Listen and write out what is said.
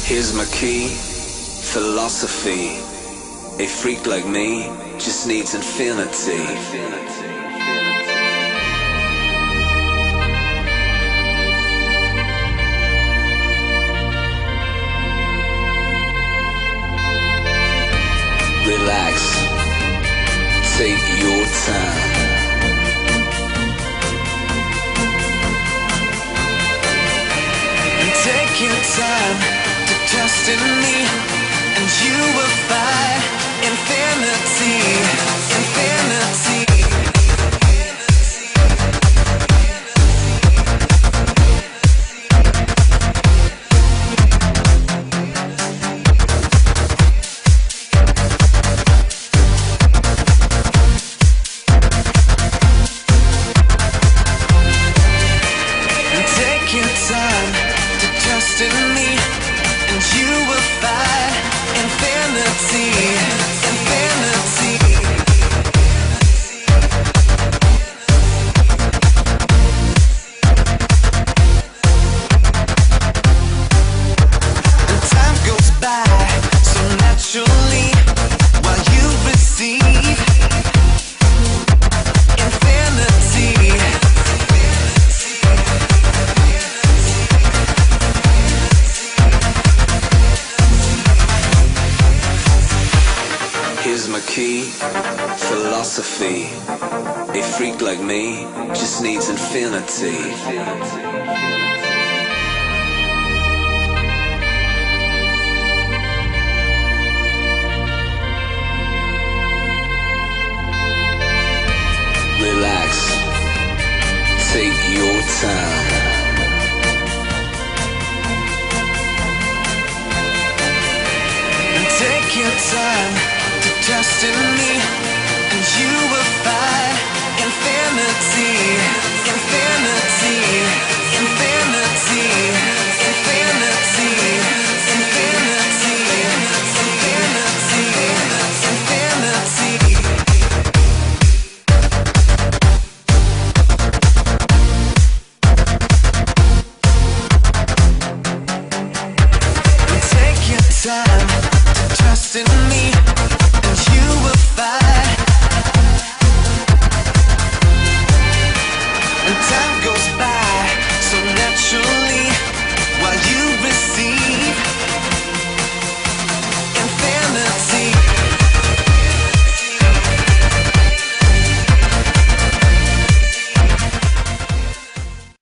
Here's my key, philosophy. A freak like me just needs infinity. Relax, take your time. And take your time to trust in me, and you will find infinity, infinity. Philosophy. A freak like me just needs infinity. Relax, take your time. And take your time to trust in me, and you will find infinity.